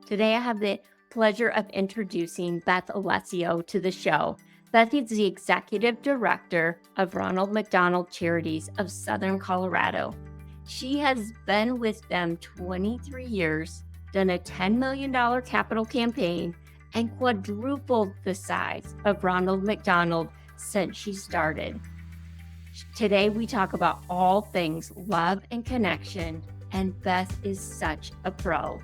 Today, I have the pleasure of introducing Beth Alessio to the show. Beth is the executive director of Ronald McDonald Charities of Southern Colorado. She has been with them 23 years, done a $10 million capital campaign, and quadrupled the size of Ronald McDonald since she started. Today, we talk about all things love and connection, and Beth is such a pro.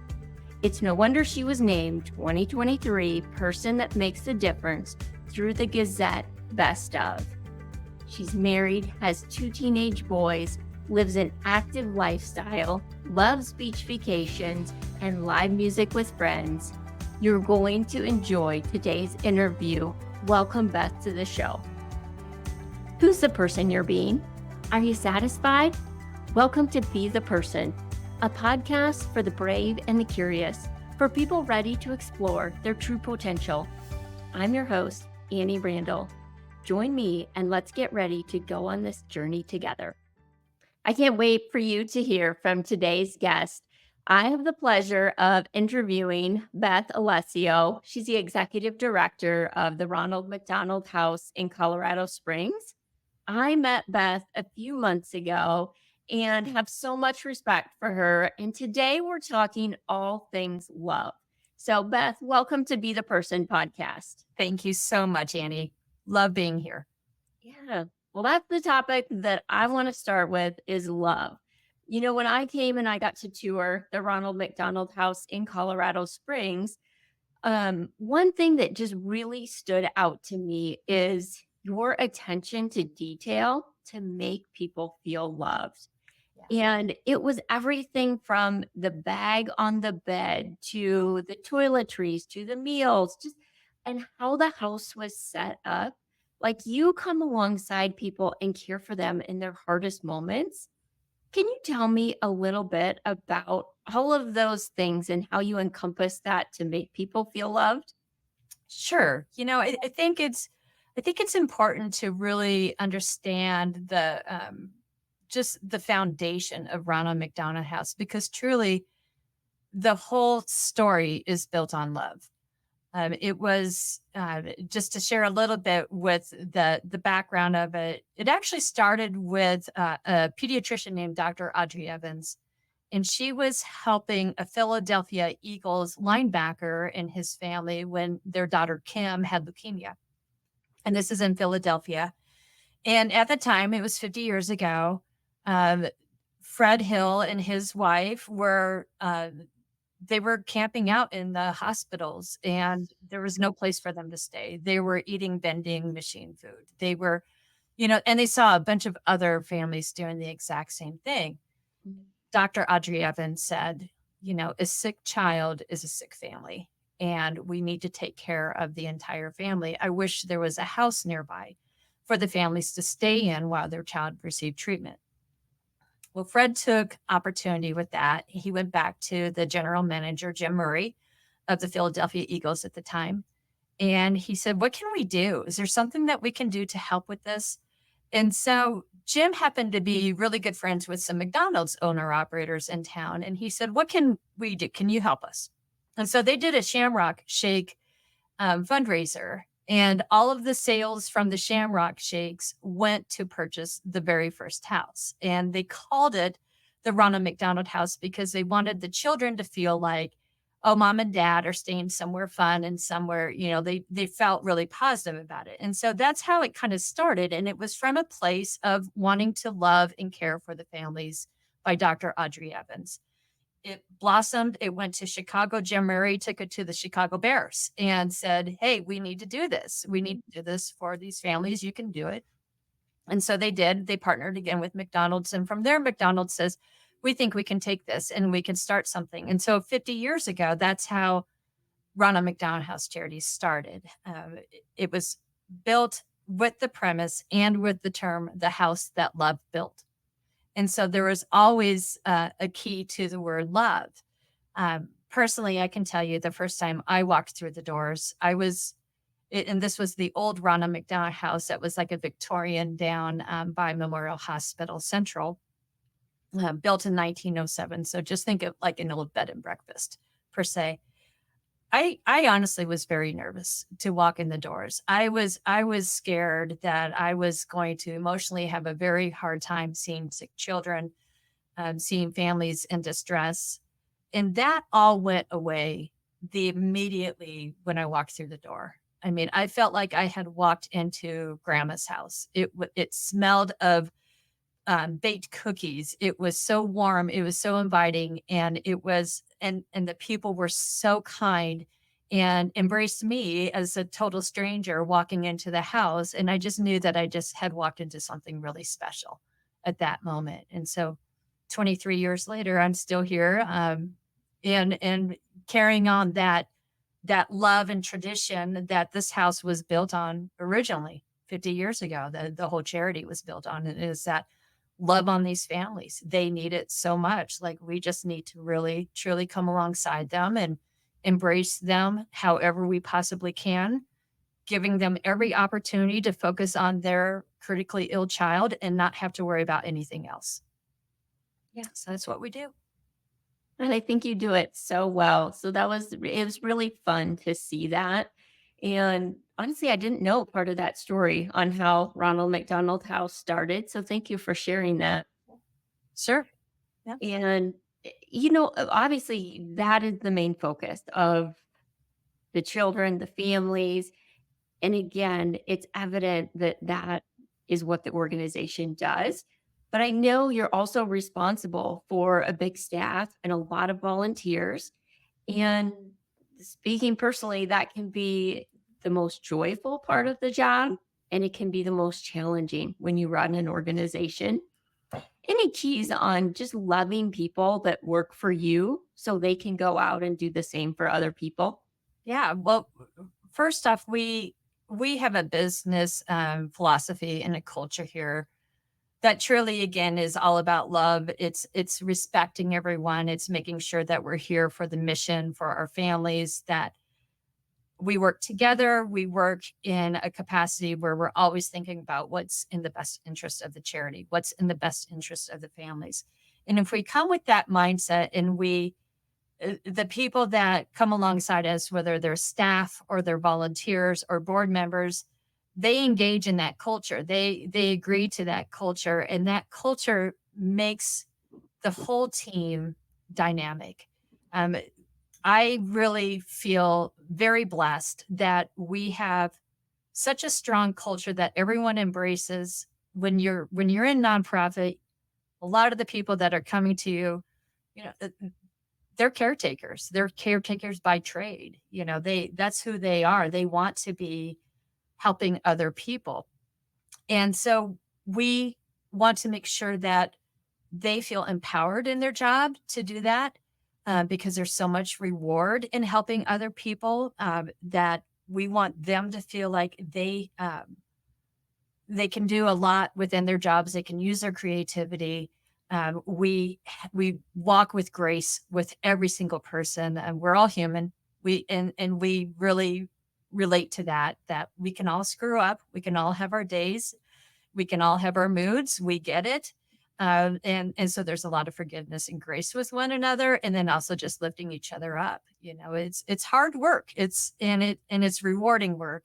It's no wonder she was named 2023 Person That Makes a Difference through the Gazette Best Of. She's married, has 2 teenage boys, lives an active lifestyle, loves beach vacations, and live music with friends. You're going to enjoy today's interview. Welcome, Beth, to the show. Who's the person you're being? Are you satisfied? Welcome to Be the Person, a podcast for the brave and the curious, for people ready to explore their true potential. I'm your host, Annie Randall. Join me and let's get ready to go on this journey together. I can't wait for you to hear from today's guest. I have the pleasure of interviewing Beth Alessio. She's the executive director of the Ronald McDonald House in Colorado Springs. I met Beth a few months ago and have so much respect for her. And today we're talking all things love. So, Beth, welcome to Be the Person podcast. Thank you so much, Annie. Love being here. Yeah. Well, that's the topic that I want to start with is love. You know, when I came and I got to tour the Ronald McDonald House in Colorado Springs, one thing that just really stood out to me is your attention to detail to make people feel loved. And it was everything from the bag on the bed to the toiletries to the meals, and how the house was set up. Like, you come alongside people and care for them in their hardest moments. Can you tell me a little bit about all of those things and how you encompass that to make people feel loved? Sure. I think it's important to really understand the just the foundation of Ronald McDonald House, because truly the whole story is built on love. It was just to share a little bit with the background of it. It actually started with a pediatrician named Dr. Audrey Evans, and she was helping a Philadelphia Eagles linebacker and his family when their daughter Kim had leukemia. And this is in Philadelphia. And at the time, it was 50 years ago, Fred Hill and his wife were they were camping out in the hospitals, and there was no place for them to stay. They were eating vending machine food. They were, and they saw a bunch of other families doing the exact same thing. Mm-hmm. Dr. Audrey Evans said, a sick child is a sick family, and we need to take care of the entire family. I wish there was a house nearby for the families to stay in while their child received treatment. Well, Fred took opportunity with that. He went back to the general manager, Jim Murray, of the Philadelphia Eagles at the time. And he said, what can we do? Is there something that we can do to help with this? And so Jim happened to be really good friends with some McDonald's owner-operators in town. And he said, what can we do? Can you help us? And so they did a Shamrock Shake fundraiser. And all of the sales from the Shamrock Shakes went to purchase the very first house. And they called it the Ronald McDonald House because they wanted the children to feel like, oh, mom and dad are staying somewhere fun and somewhere, they felt really positive about it. And so that's how it kind of started. And it was from a place of wanting to love and care for the families by Dr. Audrey Evans. It blossomed. It went to Chicago. Jim Murray took it to the Chicago Bears and said, hey, we need to do this. We need to do this for these families. You can do it. And so they did. They partnered again with McDonald's. And from there, McDonald's says, we think we can take this and we can start something. And so 50 years ago, that's how Ronald McDonald House Charities started. It was built with the premise and with the term, the house that love built. And so there was always a key to the word love. Personally, I can tell you the first time I walked through the doors, and this was the old Ronald McDonald House that was like a Victorian down by Memorial Hospital Central, built in 1907. So just think of like an old bed and breakfast per se. I honestly was very nervous to walk in the doors. I was scared that I was going to emotionally have a very hard time seeing sick children, seeing families in distress. And that all went away the immediately when I walked through the door. I mean, I felt like I had walked into grandma's house. It smelled of baked cookies. It was so warm. It was so inviting, and and the people were so kind and embraced me as a total stranger walking into the house. And I just knew that I just had walked into something really special at that moment. And so, 23 years later, I'm still here, and carrying on that love and tradition that this house was built on originally 50 years ago. The whole charity was built on it is that love on these families. They need it so much. Like we just need to really truly come alongside them and embrace them however we possibly can, giving them every opportunity to focus on their critically ill child and not have to worry about anything else. Yeah. So that's what we do. And I think you do it so well. So it was really fun to see that. And honestly, I didn't know part of that story on how Ronald McDonald House started. So thank you for sharing that. Sure. Yeah. And, obviously, that is the main focus of the children, the families. And again, it's evident that that is what the organization does. But I know you're also responsible for a big staff and a lot of volunteers. And speaking personally, that can be the most joyful part of the job, and it can be the most challenging when you run an organization. Any keys on just loving people that work for you so they can go out and do the same for other people? Yeah. Well, first off, we have a business philosophy and a culture here that truly again is all about love. It's respecting everyone. It's making sure that we're here for the mission, for our families, that we work together. We work in a capacity where we're always thinking about what's in the best interest of the charity, what's in the best interest of the families. And if we come with that mindset and the people that come alongside us, whether they're staff or they're volunteers or board members, they engage in that culture. They agree to that culture, and that culture makes the whole team dynamic. Um, I really feel very blessed that we have such a strong culture that everyone embraces. When you're in nonprofit, a lot of the people that are coming to you, you know, they're caretakers. They're caretakers by trade. That's who they are. They want to be helping other people. And so we want to make sure that they feel empowered in their job to do that, because there's so much reward in helping other people, that we want them to feel like they can do a lot within their jobs. They can use their creativity. We walk with grace with every single person, and we're all human. And we really relate to that we can all screw up. We can all have our days. We can all have our moods. We get it. And so there's a lot of forgiveness and grace with one another, and then also just lifting each other up. It's hard work. It's rewarding work.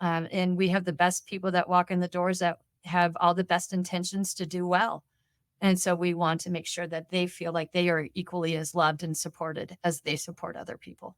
And we have the best people that walk in the doors that have all the best intentions to do well. And so we want to make sure that they feel like they are equally as loved and supported as they support other people.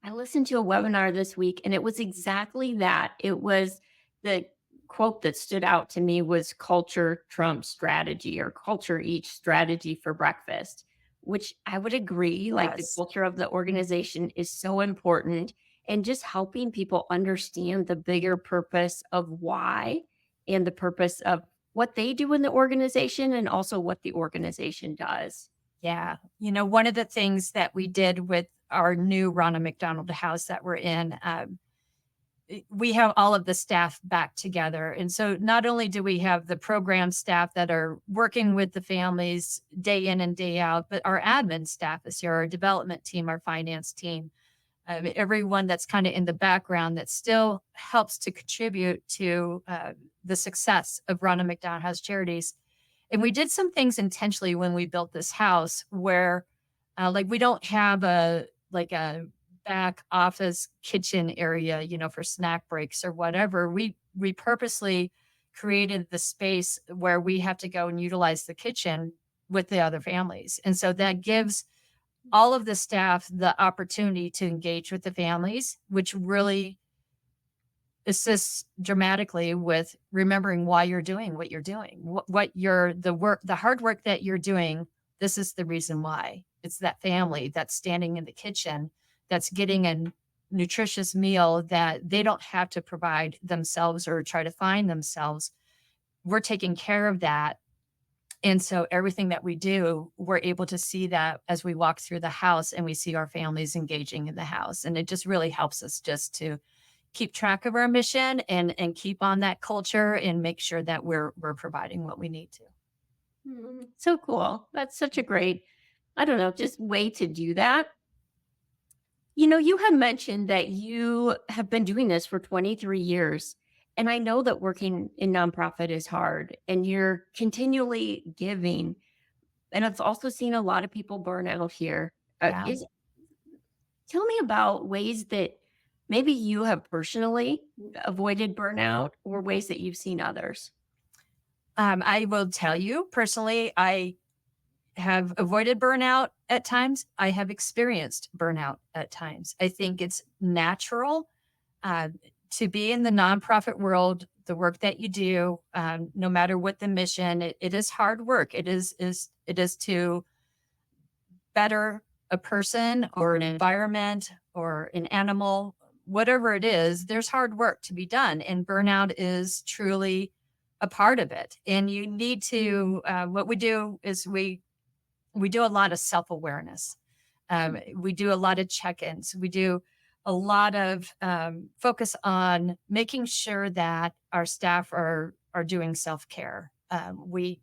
I listened to a webinar this week and it was exactly that. It was the quote that stood out to me was culture trumps strategy, or culture eats strategy for breakfast, which I would agree. Like the Yes. culture of the organization is so important, and just helping people understand the bigger purpose of why and the purpose of what they do in the organization and also what the organization does. Yeah. One of the things that we did with our new Ronald McDonald House that we're in, we have all of the staff back together. And so not only do we have the program staff that are working with the families day in and day out, but our admin staff is here, our development team, our finance team, everyone that's kind of in the background that still helps to contribute to the success of Ronald McDonald House Charities. And we did some things intentionally when we built this house where like we don't have a back office kitchen area, for snack breaks or whatever, we purposely created the space where we have to go and utilize the kitchen with the other families. And so that gives all of the staff the opportunity to engage with the families, which really assists dramatically with remembering why you're doing what you're doing, what you're the work, the hard work that you're doing. This is the reason why. It's that family that's standing in the kitchen, that's getting a nutritious meal that they don't have to provide themselves or try to find themselves. We're taking care of that. And so everything that we do, we're able to see that as we walk through the house and we see our families engaging in the house. And it just really helps us just to keep track of our mission and keep on that culture and make sure that we're providing what we need to. So cool. That's such a great, I don't know, just way to do that. You had mentioned that you have been doing this for 23 years. And I know that working in nonprofit is hard and you're continually giving. And I've also seen a lot of people burn out here. Yeah. Tell me about ways that maybe you have personally avoided burnout or ways that you've seen others. I will tell you personally, I have avoided burnout at times. I have experienced burnout at times. I think it's natural uh, to be in the nonprofit world, the work that you do, no matter what the mission, it is hard work. It is to better a person or an environment or an animal, whatever it is, there's hard work to be done. And burnout is truly a part of it. And you need to, what we do is we do a lot of self-awareness. We do a lot of check-ins. We do a lot of focus on making sure that our staff are doing self-care. We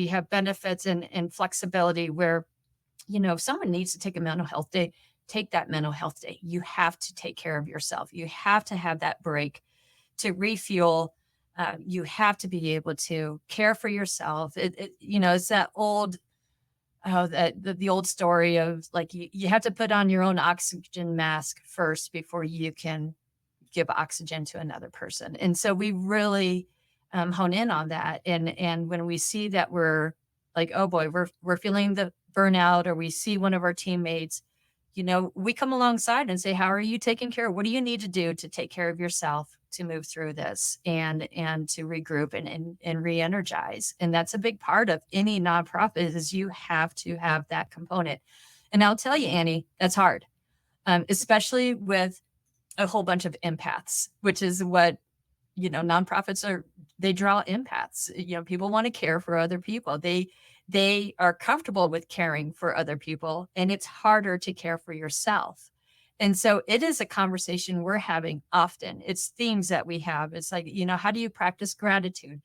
have benefits and flexibility where, if someone needs to take a mental health day, take that mental health day. You have to take care of yourself. You have to have that break to refuel. You have to be able to care for yourself. It's that old, the old story of like, you have to put on your own oxygen mask first before you can give oxygen to another person. And so we really hone in on that. And when we see that we're like, oh boy, we're feeling the burnout, or we see one of our teammates, we come alongside and say, how are you taking care? What do you need to do to take care of yourself to move through this and to regroup and re-energize? And that's a big part of any nonprofit is you have to have that component. And I'll tell you, Annie, that's hard, especially with a whole bunch of empaths, which is what, nonprofits are. They draw empaths. People want to care for other people. They are comfortable with caring for other people, and it's harder to care for yourself. And so it is a conversation we're having often. It's themes that we have. It's like, how do you practice gratitude?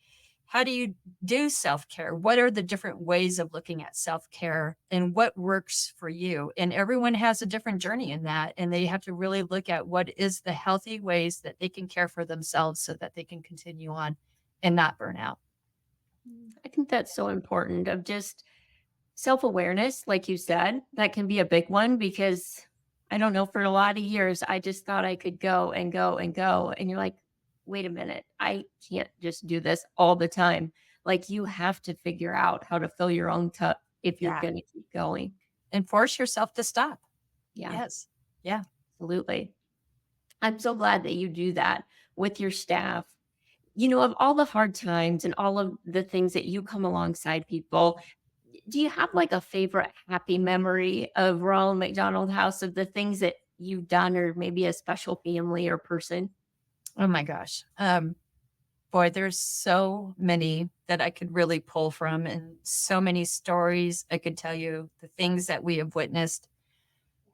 How do you do self-care? What are the different ways of looking at self-care and what works for you? And everyone has a different journey in that. And they have to really look at what is the healthy ways that they can care for themselves so that they can continue on and not burn out. I think that's so important of just self-awareness, like you said, that can be a big one because I don't know, for a lot of years, I just thought I could go and go and go. And you're like, wait a minute, I can't just do this all the time. Like you have to figure out how to fill your own cup if you're Yeah. going to keep going. And force yourself to stop. Yeah, Yes. Yeah. absolutely. I'm so glad that you do that with your staff. Of all the hard times and all of the things that you come alongside people, do you have like a favorite happy memory of Ronald McDonald House of the things that you've done or maybe a special family or person? Oh my gosh. Boy, there's so many that I could really pull from and so many stories I could tell you, the things that we have witnessed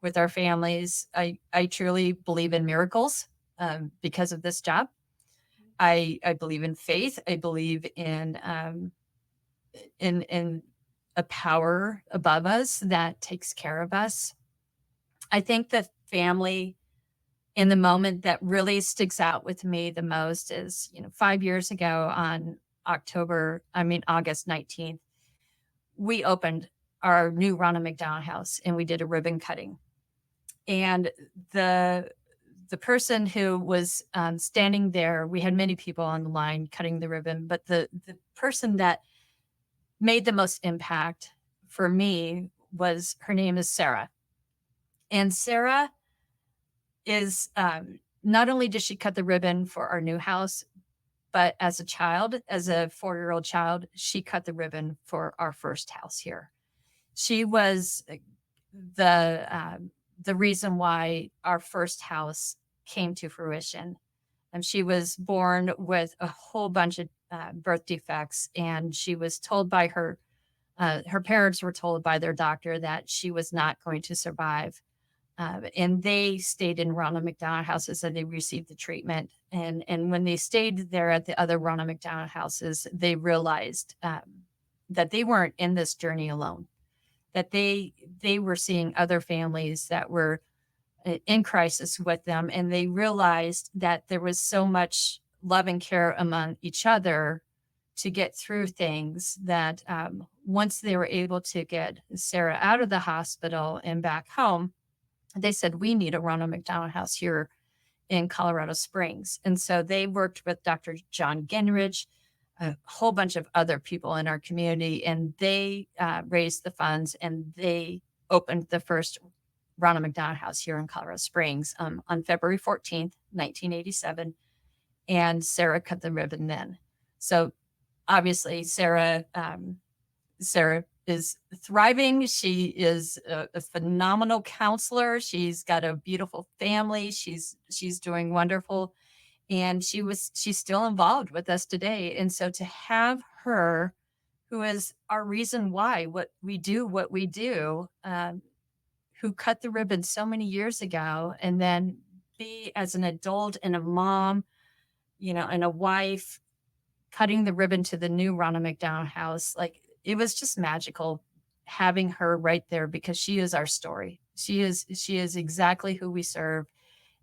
with our families. I truly believe in miracles because of this job. I believe in faith. I believe in a power above us that takes care of us. I think the family in the moment that really sticks out with me the most is, 5 years ago on August 19th, we opened our new Ronald McDonald House and we did a ribbon cutting. And the person who was standing there, we had many people on the line cutting the ribbon, but the person that made the most impact for me was, her name is Sarah. And Sarah is, not only did she cut the ribbon for our new house, but as a child, as a 4-year-old child, she cut the ribbon for our first house here. She was the reason why our first house came to fruition. And she was born with a whole bunch of birth defects, and she was told by her parents were told by their doctor that she was not going to survive. And they stayed in Ronald McDonald houses and they received the treatment. And when they stayed there at the other Ronald McDonald houses, they realized that they weren't in this journey alone, that they were seeing other families that were in crisis with them. And they realized that there was so much love and care among each other to get through things that once they were able to get Sarah out of the hospital and back home, they said, we need a Ronald McDonald House here in Colorado Springs. And so they worked with Dr. John Gingrich, a whole bunch of other people in our community, and they raised the funds and they opened the first Ronald McDonald House here in Colorado Springs on February 14th, 1987. And Sarah cut the ribbon then. So obviously Sarah is thriving. She is a phenomenal counselor. She's got a beautiful family. She's doing wonderful. And she's still involved with us today. And so to have her, who is our reason why what we do, who cut the ribbon so many years ago, and then be as an adult and a mom, and a wife, cutting the ribbon to the new Ronald McDonald House, like, it was just magical having her right there, because she is our story. She is exactly who we serve,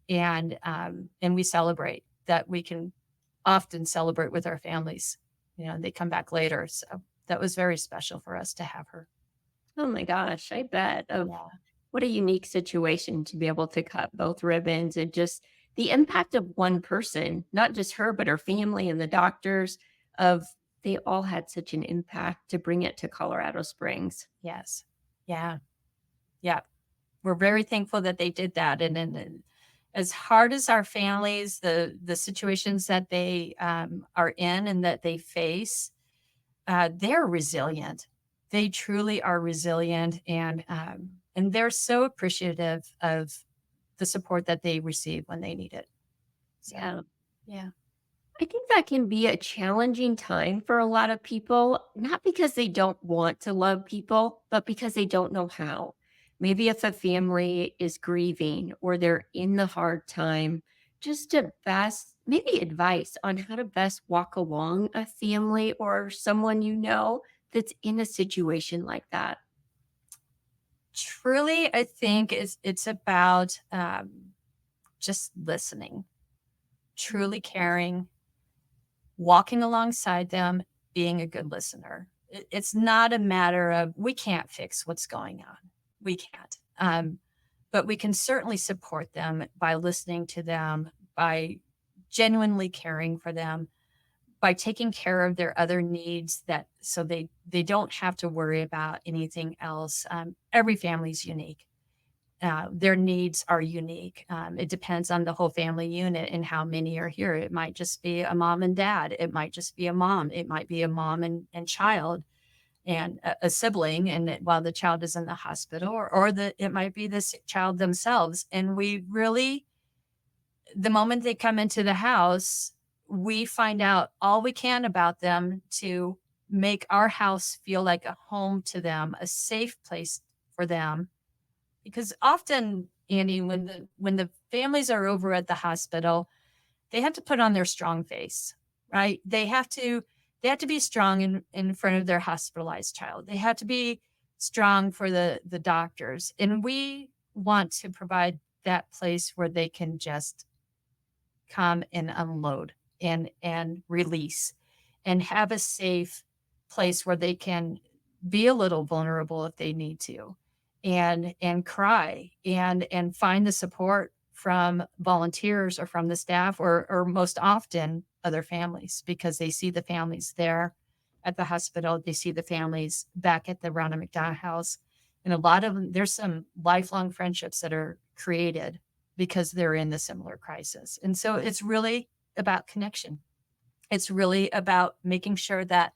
and we celebrate that. We can often celebrate with our families. They come back later, so that was very special for us to have her. Oh my gosh, I bet. Yeah. What a unique situation to be able to cut both ribbons, and just the impact of one person, not just her, but her family and the doctors, of they all had such an impact to bring it to Colorado Springs. Yes. Yeah. Yeah. We're very thankful that they did that. And as hard as our families, the situations that they are in and that they face, they're resilient. They truly are resilient, and they're so appreciative of the support that they receive when they need it. So, Yeah. yeah. I think that can be a challenging time for a lot of people, not because they don't want to love people, but because they don't know how. Maybe if a family is grieving or they're in the hard time, just to best, maybe advice on how to best walk along a family or someone that's in a situation like that. Truly, I think it's about just listening, truly caring, walking alongside them, being a good listener. It's not a matter of, we can't fix what's going on. We can't. But we can certainly support them by listening to them, by genuinely caring for them, by taking care of their other needs, so they don't have to worry about anything else. Every family's unique. Their needs are unique. It depends on the whole family unit and how many are here. It might just be a mom and dad. It might just be a mom. It might be a mom and child and a sibling, and while the child is in the hospital, or it might be the child themselves. And we really, the moment they come into the house, we find out all we can about them to make our house feel like a home to them, a safe place for them. Because often, Andy, when the families are over at the hospital, they have to put on their strong face, right? They have to be strong in front of their hospitalized child. They have to be strong for the doctors. And we want to provide that place where they can just come and unload and release, and have a safe place where they can be a little vulnerable if they need to. and cry and find the support from volunteers or from the staff or most often other families, because they see the families there at the hospital. They see the families back at the Ronald McDonald House. And a lot of them, there's some lifelong friendships that are created because they're in the similar crisis. And so it's really about connection. It's really about making sure that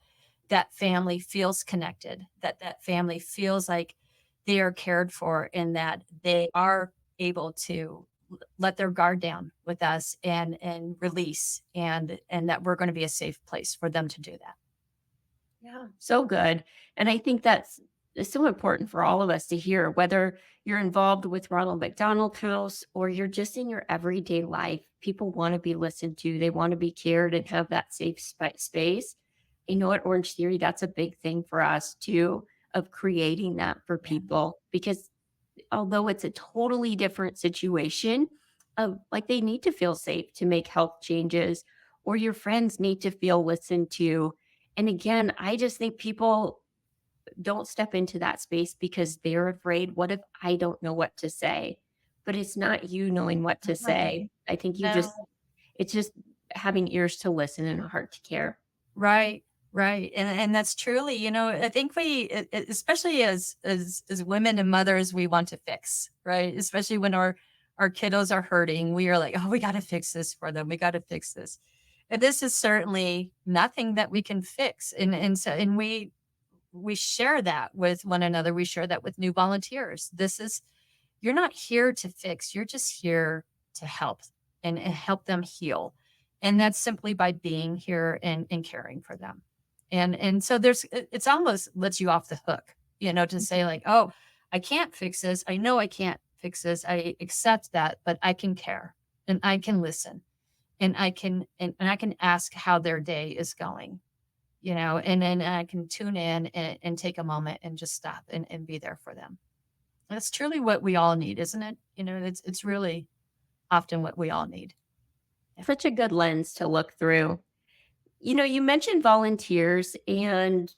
that family feels connected, that that family feels like they are cared for, and that they are able to let their guard down with us and release, and that we're going to be a safe place for them to do that. Yeah, so good. And I think that's it's so important for all of us to hear, whether you're involved with Ronald McDonald House or you're just in your everyday life. People want to be listened to, they want to be cared and have that safe space. I know at Orange Theory, that's a big thing for us too, of creating that for Yeah. people, because although it's a totally different situation, like they need to feel safe to make health changes, or your friends need to feel listened to. And again, I just think people don't step into that space because they're afraid. What if I don't know what to say? But it's not you knowing what to say. I think No. it's just having ears to listen and a heart to care. Right, right, and that's truly, I think especially as women and mothers, we want to fix, right? Especially when our kiddos are hurting, we are like, oh, we got to fix this for them. We got to fix this, and this is certainly nothing that we can fix, and we share that with one another. We share that with new volunteers. You're not here to fix. You're just here to help and help them heal. And that's simply by being here and caring for them. And so it's almost lets you off the hook, to say like, oh, I can't fix this. I know I can't fix this. I accept that, but I can care and I can listen and I can ask how their day is going, and then I can tune in and take a moment and just stop and be there for them. That's truly what we all need, isn't it? It's really often what we all need. Such a good lens to look through. You mentioned volunteers, and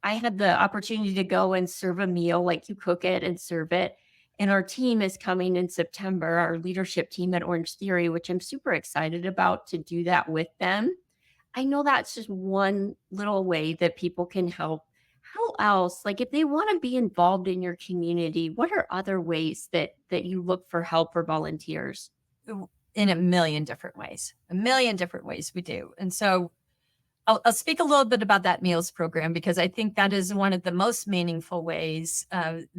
I had the opportunity to go and serve a meal, like you cook it and serve it. And our team is coming in September, our leadership team at Orange Theory, which I'm super excited about to do that with them. I know that's just one little way that people can help. How else, like if they want to be involved in your community, what are other ways that you look for help for volunteers? In a million different ways we do. And so I'll speak a little bit about that meals program, because I think that is one of the most meaningful ways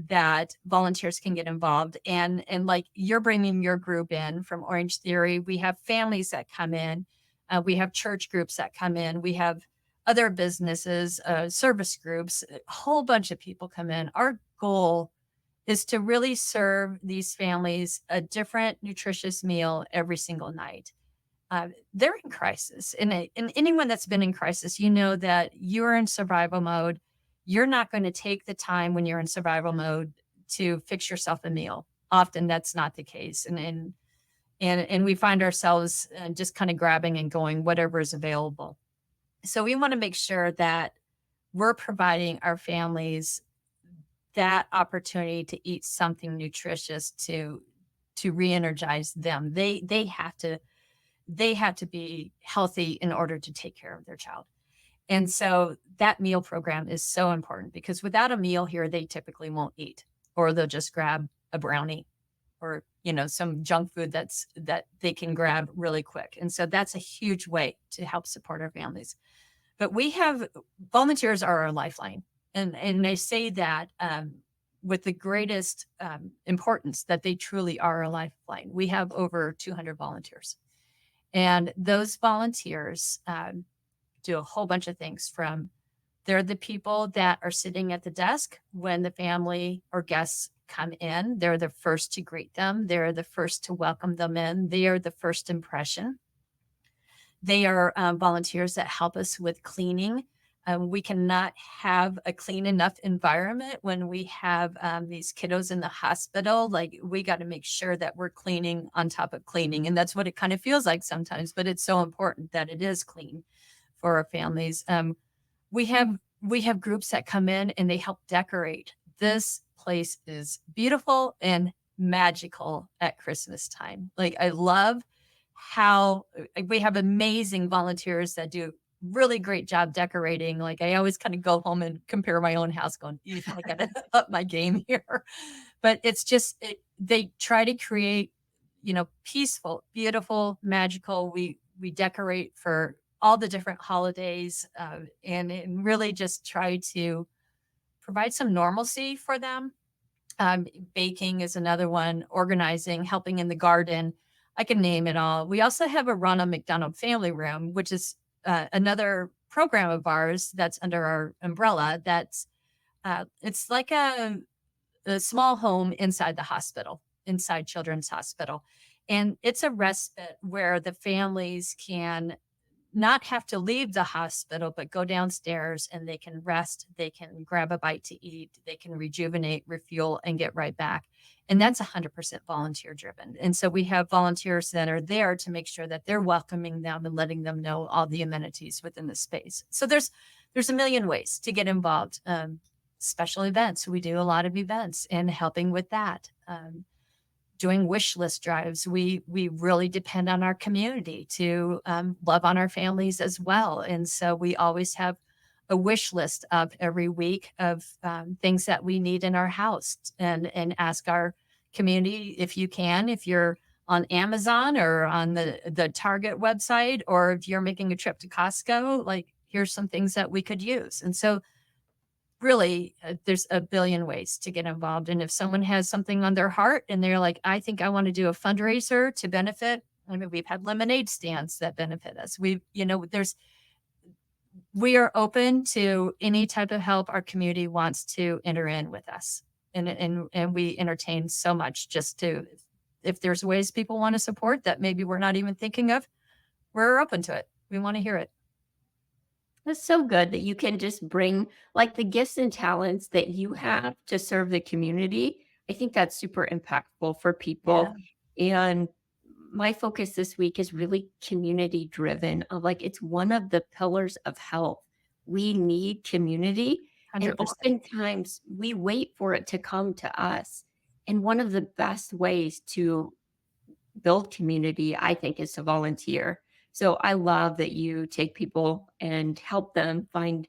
that volunteers can get involved. And like you're bringing your group in from Orange Theory, we have families that come in, we have church groups that come in, we have other businesses, service groups, a whole bunch of people come in. Our goal is to really serve these families a different nutritious meal every single night. They're in crisis. And anyone that's been in crisis, you know that you're in survival mode. You're not going to take the time when you're in survival mode to fix yourself a meal. Often that's not the case. And we find ourselves just kind of grabbing and going whatever is available. So we want to make sure that we're providing our families that opportunity to eat something nutritious to re-energize them. They have to be healthy in order to take care of their child. And so that meal program is so important, because without a meal here, they typically won't eat, or they'll just grab a brownie or, some junk food that they can grab really quick. And so that's a huge way to help support our families. But volunteers are our lifeline. And I say that with the greatest importance, that they truly are a lifeline. We have over 200 volunteers. And those volunteers do a whole bunch of things. They're the people that are sitting at the desk when the family or guests come in. They're the first to greet them. They're the first to welcome them in. They are the first impression. They are volunteers that help us with cleaning. We cannot have a clean enough environment when we have these kiddos in the hospital. Like, we got to make sure that we're cleaning on top of cleaning. And that's what it kind of feels like sometimes, but it's so important that it is clean for our families. We have groups that come in and they help decorate this place is beautiful and magical at Christmas time. Like, I love how we have amazing volunteers that do really great job decorating. Like, I always kind of go home and compare my own house going, "Eef, I gotta up my game here." But it's just, they try to create, peaceful, beautiful, magical. We decorate for all the different holidays, and really just try to provide some normalcy for them. Baking is another one, organizing, helping in the garden. I can name it all. We also have a Ronald McDonald Family Room, which is another program of ours that's under our umbrella. It's like a small home inside the hospital, inside Children's Hospital. And it's a respite where the families can not have to leave the hospital, but go downstairs and they can rest, they can grab a bite to eat, they can rejuvenate, refuel, and get right back. And that's 100% volunteer driven. And so we have volunteers that are there to make sure that they're welcoming them and letting them know all the amenities within the space. So there's a million ways to get involved. Special events, we do a lot of events and helping with that. Doing wish list drives. We really depend on our community to love on our families as well. And so we always have a wish list up every week of things that we need in our house, and ask our community if you can, if you're on Amazon or on the Target website, or if you're making a trip to Costco, like, here's some things that we could use. And so really, there's a billion ways to get involved. And if someone has something on their heart and they're like, I think I want to do a fundraiser to benefit, I mean, we've had lemonade stands that benefit us. We are open to any type of help our community wants to enter in with us. And we entertain so much if there's ways people want to support that maybe we're not even thinking of, we're open to it. We want to hear it. That's so good that you can just bring like the gifts and talents that you have to serve the community. I think that's super impactful for people. And my focus this week is really community driven. Of like, it's one of the pillars of health. We need community. 100%. And oftentimes we wait for it to come to us. And one of the best ways to build community, I think, is to volunteer. So I love that you take people and help them find,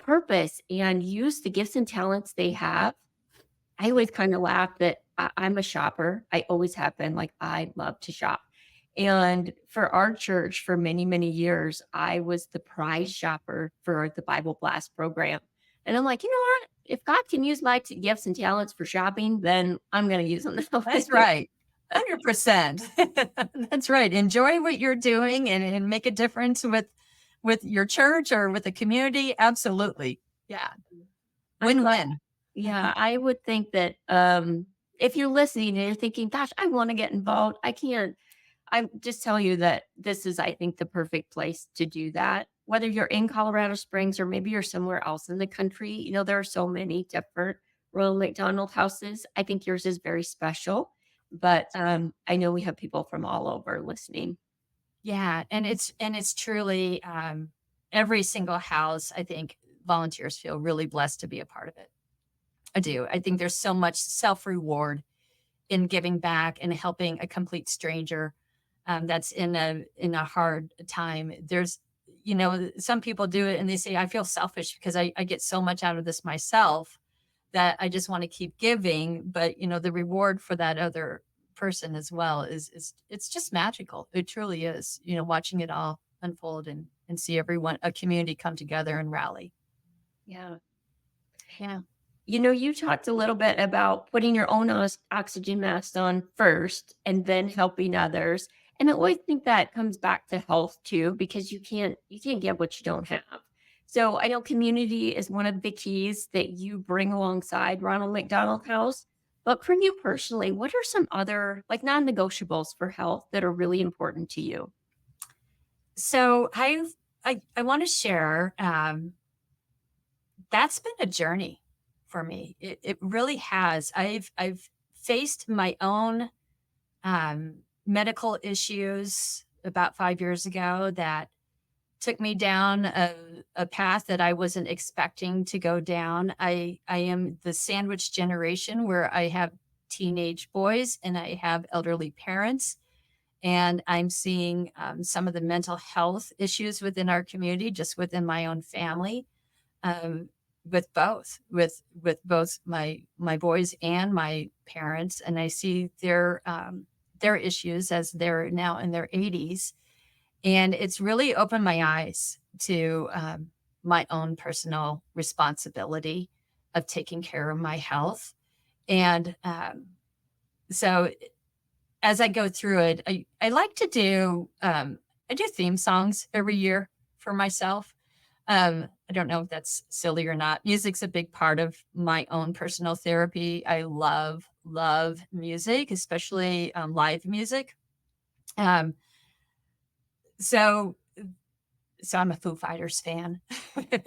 purpose and use the gifts and talents they have. I always kind of laugh that I'm a shopper. I always have been. Like, I love to shop. And for our church, for many, many years, I was the prize shopper for the Bible Blast program. And I'm like, you know what? If God can use my gifts and talents for shopping, then I'm going to use them. That's right. 100%. That's right. Enjoy what you're doing and make a difference with your church or with the community. Absolutely. Yeah. Win-win. Yeah, I would think that if you're listening and you're thinking, gosh, I want to get involved, I can't. I just tell you that this is, I think, the perfect place to do that. Whether you're in Colorado Springs or maybe you're somewhere else in the country, there are so many different Ronald McDonald houses. I think yours is very special. But I know we have people from all over listening. Yeah, and it's truly every single house. I think volunteers feel really blessed to be a part of it. I do. I think there's so much self-reward in giving back and helping a complete stranger that's in a hard time. There's, some people do it and they say, I feel selfish because I get so much out of this myself that I just want to keep giving. But, the reward for that other person as well is it's just magical. It truly is, watching it all unfold and see a community come together and rally. Yeah. Yeah. You talked a little bit about putting your own oxygen mask on first and then helping others. And I always think that comes back to health too, because you can't get what you don't have. So I know community is one of the keys that you bring alongside Ronald McDonald House. But for you personally, what are some other like non-negotiables for health that are really important to you? So I want to share, that's been a journey for me. It really has. I've faced my own medical issues about 5 years ago that took me down a path that I wasn't expecting to go down. I am the sandwich generation where I have teenage boys and I have elderly parents. And I'm seeing some of the mental health issues within our community, just within my own family, um, with both my boys and my parents. And I see their issues as they're now in their 80s, and it's really opened my eyes to my own personal responsibility of taking care of my health. And so as I go through it, I like to do, I do theme songs every year for myself. I don't know if that's silly or not. Music's a big part of my own personal therapy. I love music, especially live music. Um, so So I'm a Foo Fighters fan.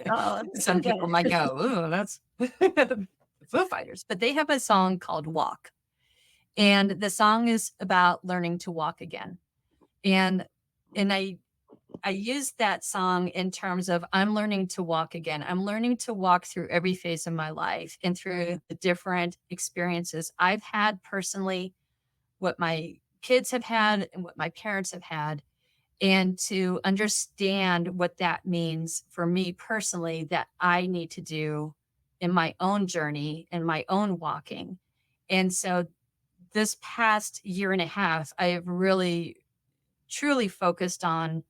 Oh, Some okay. people might go, "Oh, that's Foo Fighters," but they have a song called "Walk," and the song is about learning to walk again. And and I use that song in terms of I'm learning to walk again. I'm learning to walk through every phase of my life and through the different experiences I've had personally, what my kids have had, and what my parents have had, and to understand what that means for me personally that I need to do in my own journey and my own walking. And so this past year and a half, I have really truly focused on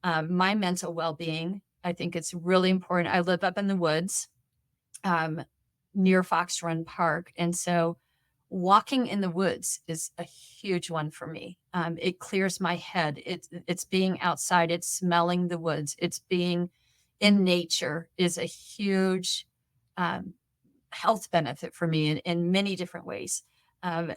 my mental well-being. I think it's really important. I live up in the woods, um, near Fox Run Park, and so walking in the woods is a huge one for me. It clears my head. It's being outside. It's smelling the woods. It's being in nature is a huge um, health benefit for me in many different ways. I'm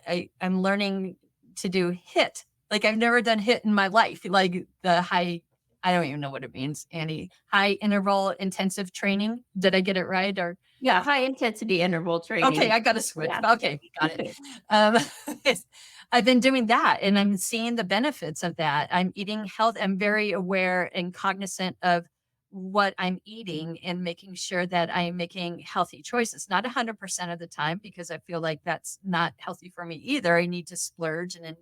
learning to do HIT. Like I've never done HIT in my life. Like the high, I don't even know what it means, Annie. High interval intensive training. Did I get it right? Or Yeah, high intensity interval okay, training. I got to switch. Yeah. Okay, got it. Um, I've been doing that and I'm seeing the benefits of that. I'm eating health. I'm very aware and cognizant of what I'm eating and making sure that I am making healthy choices. Not 100% of the time, because I feel like that's not healthy for me either. I need to splurge and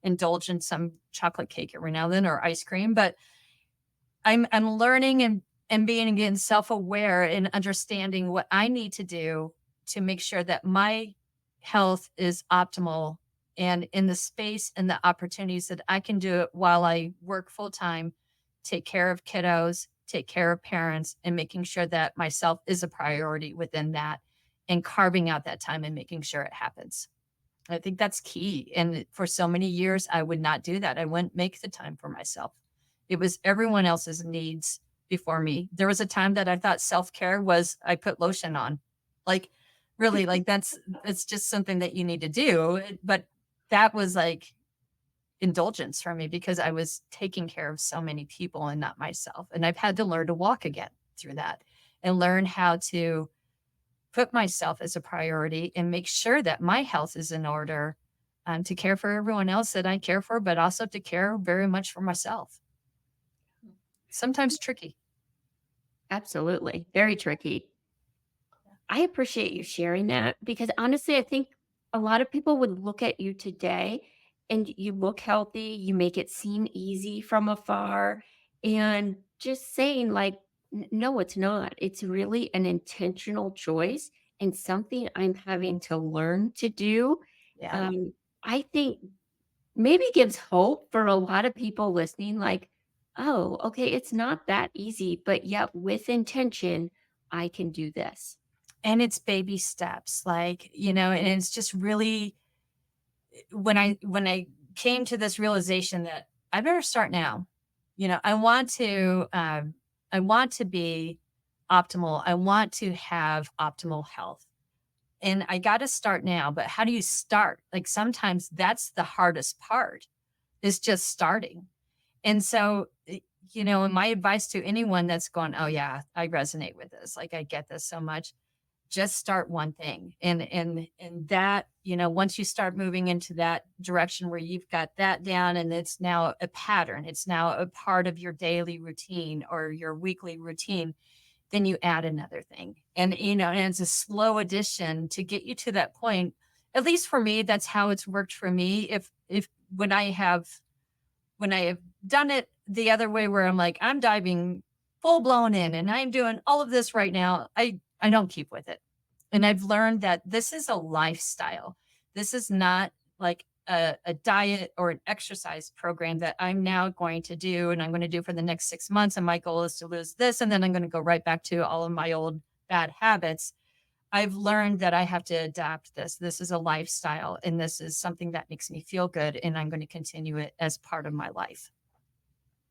indulge in some chocolate cake every now and then or ice cream. But I'm learning and being again self-aware and understanding what I need to do to make sure that my health is optimal and in the space and the opportunities that I can do it while I work full time, take care of kiddos, take care of parents, and making sure that myself is a priority within that and carving out that time and making sure it happens. I think that's key. And for so many years, I would not do that. I wouldn't make the time for myself. It was everyone else's needs before me. There was a time that I thought self-care was I put lotion on. Like really, like that's just something that you need to do. But that was like indulgence for me because I was taking care of so many people and not myself. And I've had to learn to walk again through that and learn how to put myself as a priority and make sure that my health is in order, to care for everyone else that I care for, but also to care very much for myself. Sometimes tricky. Absolutely. Very tricky. I appreciate you sharing that because honestly, I think a lot of people would look at you today and you look healthy, you make it seem easy from afar, and just saying, like, no, it's not. It's really an intentional choice and something I'm having to learn to do. Yeah. Um, I think maybe gives hope for a lot of people listening, like, oh, okay, it's not that easy, but yet with intention, I can do this. And it's baby steps, like, and it's just really when I came to this realization that I better start now. I want to be optimal. I want to have optimal health. And I got to start now, but how do you start? Like sometimes that's the hardest part is just starting. And so, and my advice to anyone that's going, oh yeah, I resonate with this. Like I get this so much. just start one thing. And that, once you start moving into that direction where you've got that down and it's now a pattern, it's now a part of your daily routine or your weekly routine, then you add another thing. And it's a slow addition to get you to that point. At least for me, that's how it's worked for me. If when I have done it the other way where I'm like, I'm diving full blown in and I'm doing all of this right now, I don't keep with it. And I've learned that this is a lifestyle. This is not like a diet or an exercise program that I'm now going to do and I'm going to do for the next 6 months. And my goal is to lose this. And then I'm going to go right back to all of my old bad habits. I've learned that I have to adapt this. This is a lifestyle and this is something that makes me feel good. And I'm going to continue it as part of my life.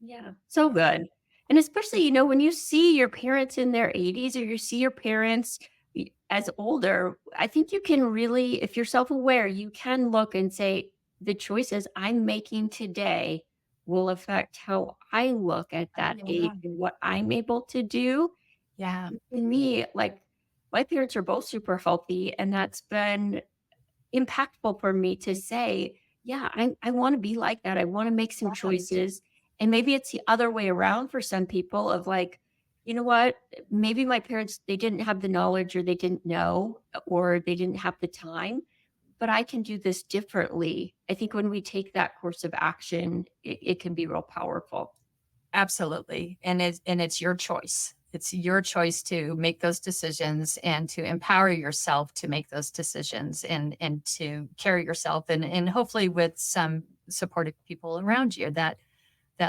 Yeah, so good. And especially, when you see your parents in their 80s or you see your parents as older, I think you can really, if you're self-aware, you can look and say, the choices I'm making today will affect how I look at that age Yeah. and what I'm able to do. Yeah. To me, like my parents are both super healthy, and that's been impactful for me to say, yeah, I want to be like that. I want to make some choices. And maybe it's the other way around for some people of like, you know what? Maybe my parents, they didn't have the knowledge or they didn't know or they didn't have the time, but I can do this differently. I think when we take that course of action, it can be real powerful. Absolutely. And it's your choice. It's your choice to make those decisions and to empower yourself to make those decisions and to carry yourself and hopefully with some supportive people around you that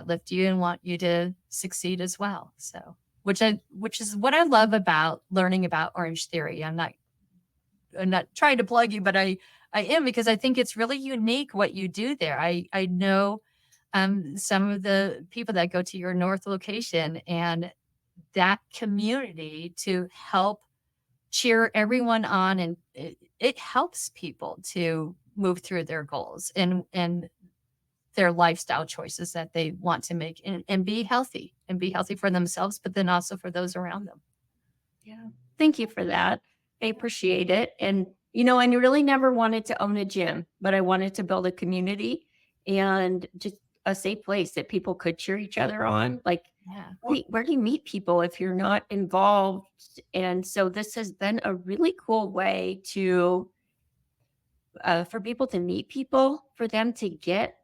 lift you and want you to succeed as well. So which is what I love about learning about Orange Theory. I'm not trying to plug you, but I am because I think it's really unique what you do there. I know some of the people that go to your North location and that community to help cheer everyone on. And it helps people to move through their goals and their lifestyle choices that they want to make and be healthy for themselves, but then also for those around them. Yeah. Thank you for that. I appreciate it. And, I really never wanted to own a gym, but I wanted to build a community and just a safe place that people could cheer each other on. Like, Yeah. where do you meet people if you're not involved? And so this has been a really cool way for people to meet people, for them to get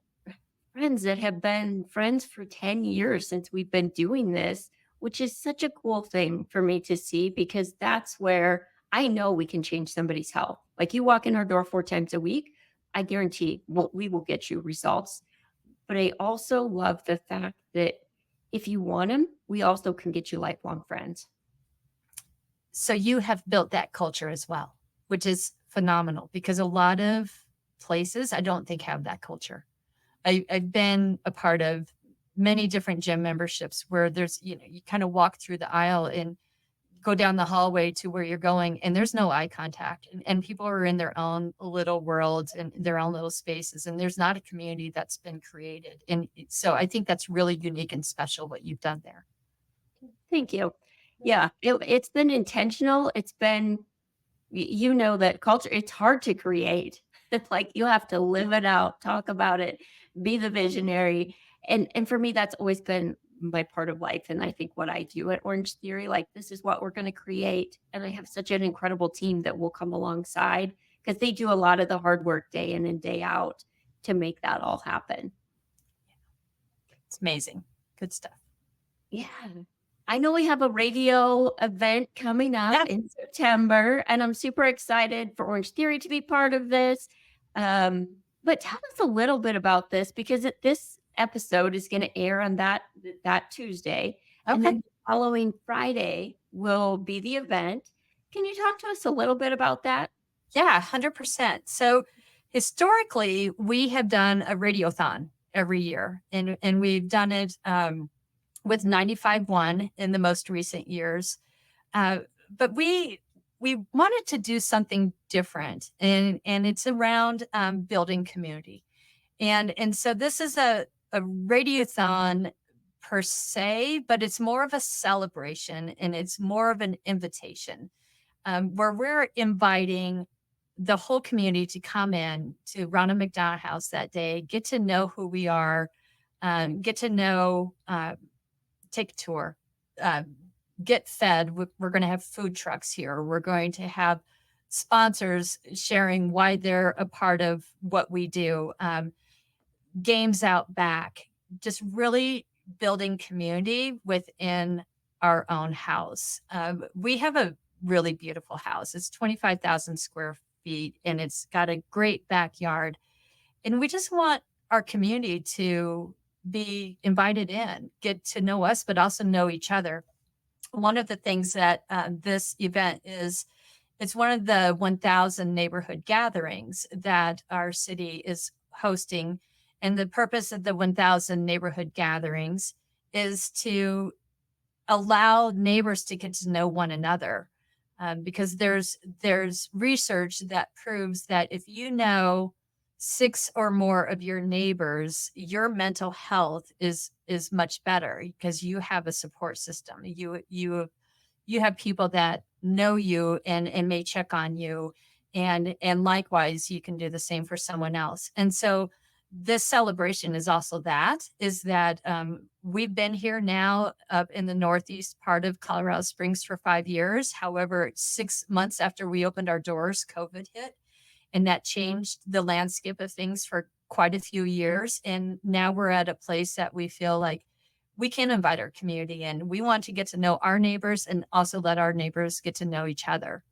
friends that have been friends for 10 years since we've been doing this, which is such a cool thing for me to see because that's where I know we can change somebody's health. Like you walk in our door 4 times a week, I guarantee we will get you results. But I also love the fact that if you want them, we also can get you lifelong friends. So you have built that culture as well, which is phenomenal because a lot of places I don't think have that culture. I've been a part of many different gym memberships where there's, you kind of walk through the aisle and go down the hallway to where you're going and there's no eye contact and people are in their own little worlds and their own little spaces. And there's not a community that's been created. And so I think that's really unique and special what you've done there. Thank you. Yeah, it's been intentional. It's been, that culture, it's hard to create. It's like you have to live it out, talk about it, be the visionary. And for me, that's always been my part of life. And I think what I do at Orange Theory, like this is what we're going to create. And I have such an incredible team that will come alongside because they do a lot of the hard work day in and day out to make that all happen. It's amazing. Good stuff. Yeah. I know we have a radio event coming up in September, and I'm super excited for Orange Theory to be part of this. But tell us a little bit about this because this episode is going to air on that Tuesday. Okay. And then the following Friday will be the event. Can you talk to us a little bit about that? Yeah, 100%. So historically, we have done a radiothon every year, and we've done it with 95.1 in the most recent years. But we wanted to do something different, and it's around building community. And so this is a radiothon per se, but it's more of a celebration and it's more of an invitation. where we're inviting the whole community to come in to Ronald McDonald House that day, get to know who we are, get to know, take a tour, uh, get fed. We're going to have food trucks here. We're going to have sponsors sharing why they're a part of what we do, games out back, just really building community within our own house. We have a really beautiful house. It's 25,000 square feet and it's got a great backyard. And we just want our community to be invited in, get to know us, but also know each other. One of the things that this event is, it's one of the 1,000 neighborhood gatherings that our city is hosting. And the purpose of the 1,000 neighborhood gatherings is to allow neighbors to get to know one another. Because there's research that proves that if you know 6 or more of your neighbors, your mental health is much better because you have a support system. You have people that know you and may check on you, and likewise you can do the same for someone else. And so this celebration is also that we've been here now up in the northeast part of Colorado Springs for 5 years. However, 6 months after we opened our doors, COVID hit, and that changed the landscape of things for quite a few years. And now we're at a place that we feel like we can invite our community in. We want to get to know our neighbors and also let our neighbors get to know each other.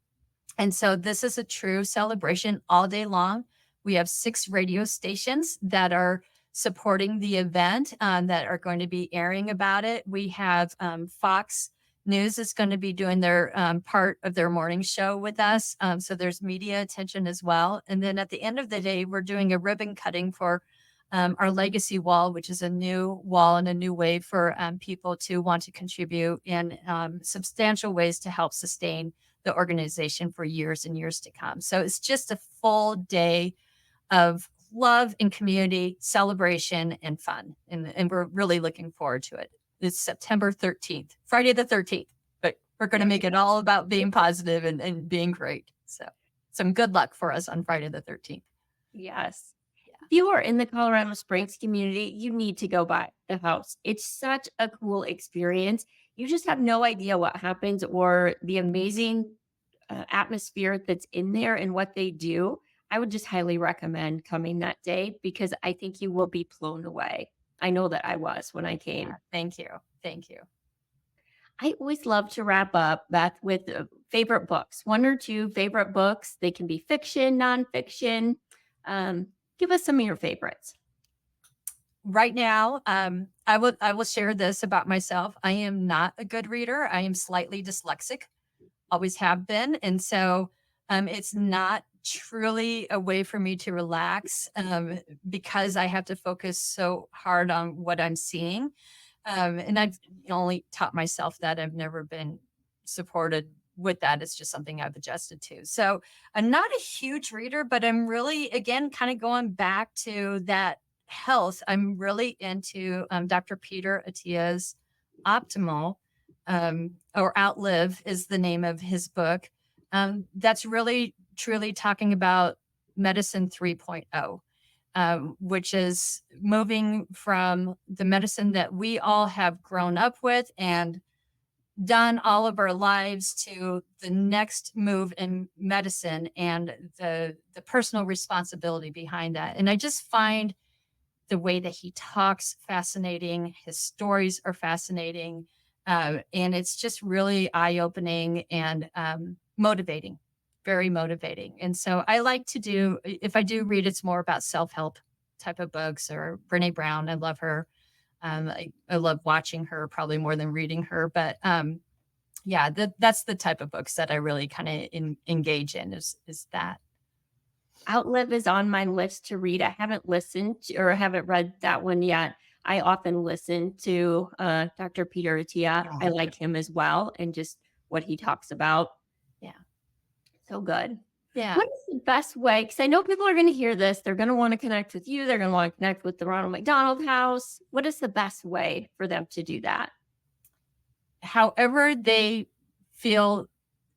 And so this is a true celebration all day long. We have 6 radio stations that are supporting the event, that are going to be airing about it. We have Fox News is going to be doing their part of their morning show with us. So there's media attention as well. And then at the end of the day, we're doing a ribbon cutting for our legacy wall, which is a new wall and a new way for people to want to contribute in substantial ways to help sustain the organization for years and years to come. So it's just a full day of love and community, celebration and fun. And we're really looking forward to it. It's September 13th, Friday the 13th, but we're going to make it all about being positive and being great. So some good luck for us on Friday the 13th. Yes. If you are in the Colorado Springs community, you need to go by the house. It's such a cool experience. You just have no idea what happens or the amazing atmosphere that's in there and what they do. I would just highly recommend coming that day because I think you will be blown away. I know that I was when I came. Yeah, thank you. Thank you. I always love to wrap up, Beth, with favorite books, 1 or 2 favorite books. They can be fiction, nonfiction. Give us some of your favorites. Right now, I will share this about myself. I am not a good reader. I am slightly dyslexic, always have been. And so it's not truly a way for me to relax because I have to focus so hard on what I'm seeing. And I've only taught myself that. I've never been supported with that. It's just something I've adjusted to. So I'm not a huge reader, but I'm really, again, kind of going back to that health. I'm really into Dr. Peter Attia's Optimal, or Outlive is the name of his book. That's really truly talking about medicine 3.0, which is moving from the medicine that we all have grown up with and done all of our lives to the next move in medicine and the personal responsibility behind that. And I just find the way that he talks fascinating. His stories are fascinating. And it's just really eye-opening and motivating, very motivating. And so I like to do, if I do read, it's more about self-help type of books, or Brene Brown. I love her. I love watching her probably more than reading her, but yeah, that's the type of books that I really kind of engage in is that. Outlive is on my list to read. I haven't listened to, or haven't read that one yet. I often listen to Dr. Peter Attia. I like him as well, and just what he talks about. Yeah. So good. Yeah. What is the best way? Because I know people are going to hear this. They're going to want to connect with you. They're going to want to connect with the Ronald McDonald House. What is the best way for them to do that? However they feel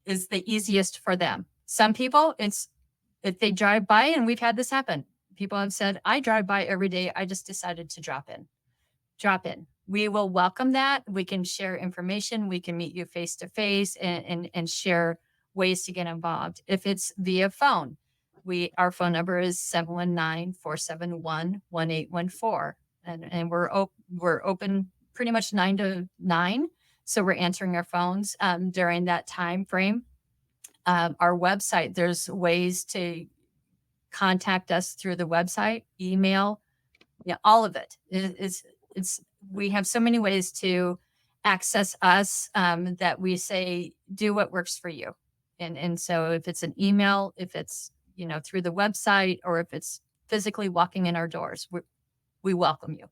is the easiest for them. Some people, it's if they drive by, and we've had this happen. People have said, I drive by every day. I just decided to drop in. Drop in. We will welcome that. We can share information. We can meet you face to face and share ways to get involved. If it's via phone, our phone number is 719-471-1814. And we're open pretty much 9 to 9. So we're answering our phones during that time frame. Our website, there's ways to contact us through the website, email, all of it. We have so many ways to access us that we say, do what works for you. And so if it's an email, if it's, through the website, or if it's physically walking in our doors, we welcome you.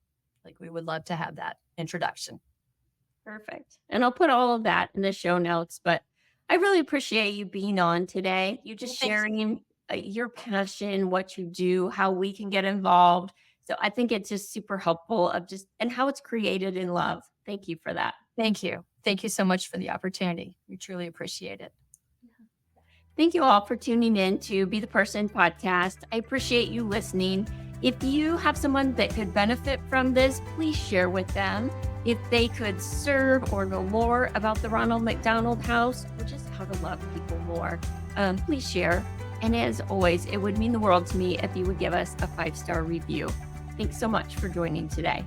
Like, we would love to have that introduction. Perfect. And I'll put all of that in the show notes, but I really appreciate you being on today. You just sharing your passion, what you do, how we can get involved. So I think it's just super helpful and how it's created in love. Thank you for that. Thank you. Thank you so much for the opportunity. We truly appreciate it. Thank you all for tuning in to Be the Person podcast. I appreciate you listening. If you have someone that could benefit from this, please share with them. If they could serve or know more about the Ronald McDonald House, or just how to love people more, please share. And as always, it would mean the world to me if you would give us a 5-star review. Thanks so much for joining today.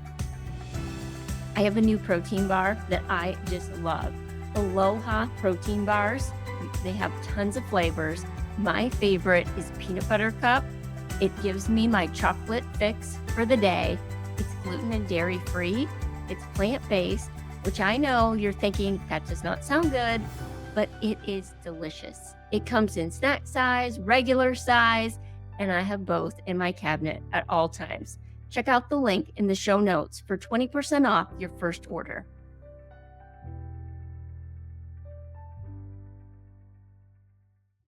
I have a new protein bar that I just love. Aloha protein bars. They have tons of flavors. My favorite is peanut butter cup. It gives me my chocolate fix for the day. It's gluten and dairy free. It's plant-based, which I know you're thinking that does not sound good, but it is delicious. It comes in snack size, regular size, and I have both in my cabinet at all times. Check out the link in the show notes for 20% off your first order.